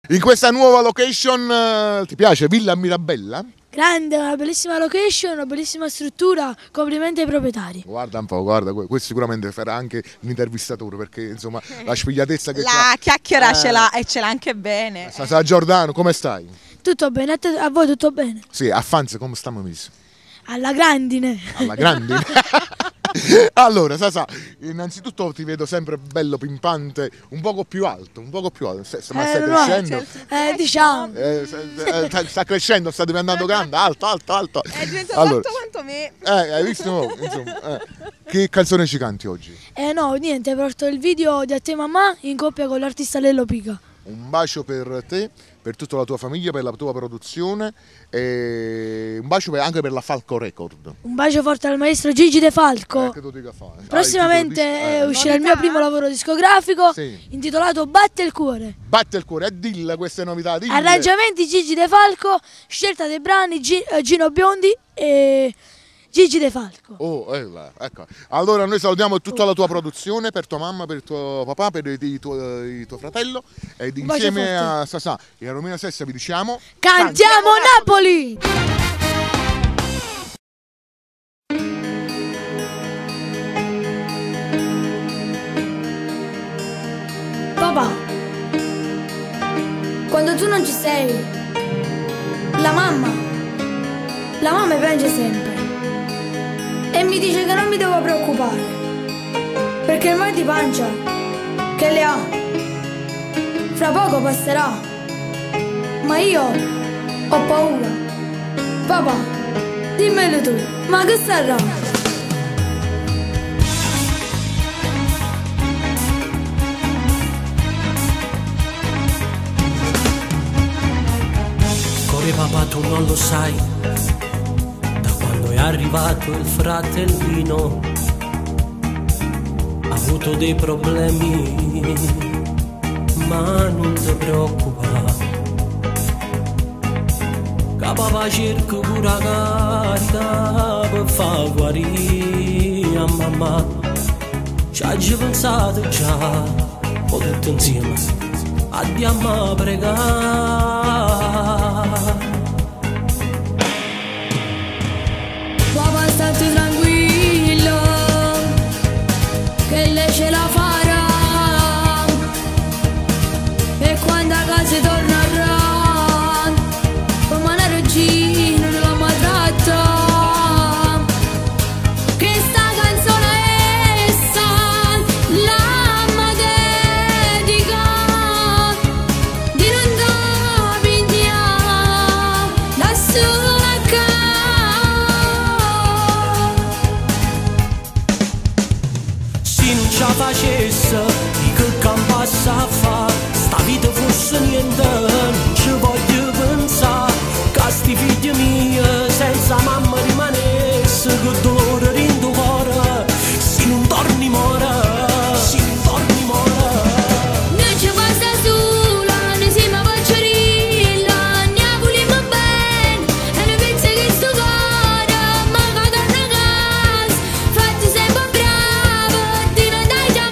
In questa nuova location ti piace Villa Mirabella? Grande, una bellissima location, una bellissima struttura, complimenti ai proprietari. Guarda un po', guarda, questo sicuramente farà anche l'intervistatore perché insomma la spigliatezza che c'ha. La chiacchiera ce l'ha e ce l'ha anche bene. Sasa Giordano, come stai? Tutto bene, a voi tutto bene? Sì, a Fanza come stiamo messi? Alla grandine. Alla grandine. Allora, Sasa, innanzitutto ti vedo sempre bello pimpante, un poco più alto, ma stai crescendo? Diciamo. Sta crescendo, sta diventando grande, alto. È diventato alto quanto me. Hai visto? Insomma, Che canzone ci canti oggi? No, niente, porto il video di A te mamma in coppia con l'artista Lello Pica. Un bacio per te, per tutta la tua famiglia, per la tua produzione e un bacio anche per la Falco Record. Un bacio forte al maestro Gigi De Falco. Che tu dica fare? Prossimamente uscirà il mio primo lavoro discografico intitolato Batte il cuore. Batte il cuore, e dilla queste novità. Dille. Arrangiamenti Gigi De Falco, scelta dei brani Gino Biondi e Gigi De Falco. Ecco. Allora noi salutiamo tutta la tua produzione, per tua mamma, per tuo papà, per il tuo fratello ed insieme a Sasà e a Romina Sessa vi diciamo Cantiamo Napoli! Papà, quando tu non ci sei, la mamma mi piange sempre. E mi dice che non mi devo preoccupare, perché il mal di pancia che le ha fra poco passerà. Ma io ho paura. Papà, dimmelo tu, ma che sarà? Corre papà, tu non lo sai, è arrivato il fratellino, ha avuto dei problemi, ma non ti preoccupare, che papà cerca pure la carica per far guarire a mamma. Ci ha già pensato già, o tutto insieme andiamo a pregare. Papà, state tranquillo, che lei ce la farà, e quando a casa tornerà, come una regina non la maltratta. Che sta canzone essa l'amma dedica, di non da pigliare la sua. Facesse di che campassa a fa, sta vita fosse niente, non ci voglio pensare, che sti figli miei senza mamma rimanesse, che dolore rindo cuore, se non torni mora, se non torni mora. Non ci passa sola, noi siamo pacciarilla, ne vogliamo bene, e noi pensa che sto cuore, ma che torna a casa, fatti sempre bravo, di non dai già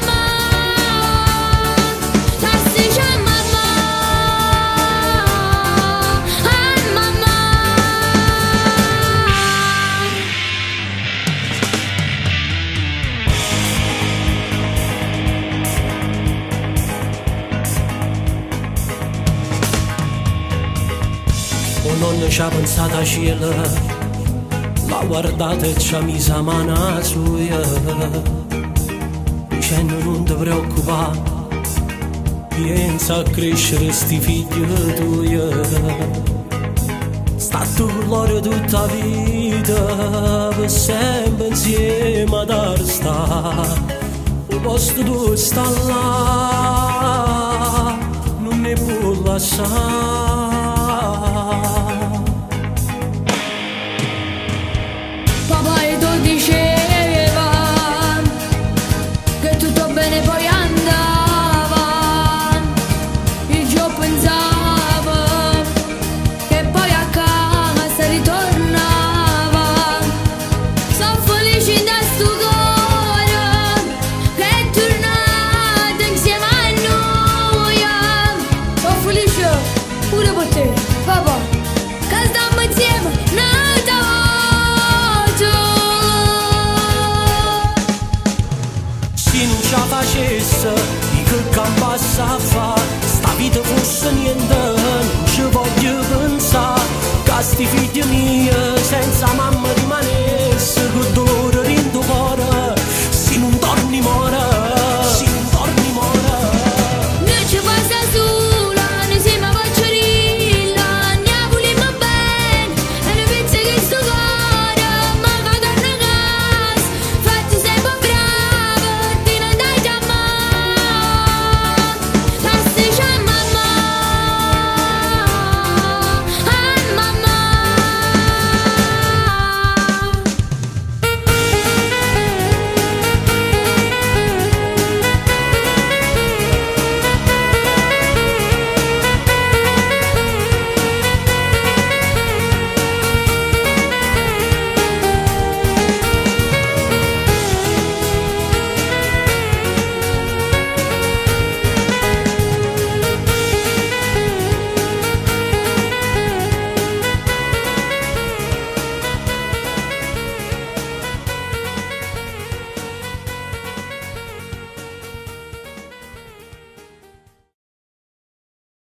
Non ci ha pensato a cielo, l'ha guardata e ci ha messo la mano sua, dicendo non ti preoccupare, pensa a crescere sti figli tuoi, sta tu loro tutta la vita, per sempre insieme ad arsta, il posto dove sta là, non ne può lasciare. Papà e tu diceva che tutto bene poi andava, io pensavo che poi a casa ritornava, sono felice in sto cuore che è tornato insieme a noi, sono felice pure per te, papà, che stiamo insieme, nata voce. Se non ce la facesse, di che campo sa fa, sta vita fosse niente, non ci voglio pensare, che sti figli miei senza mamma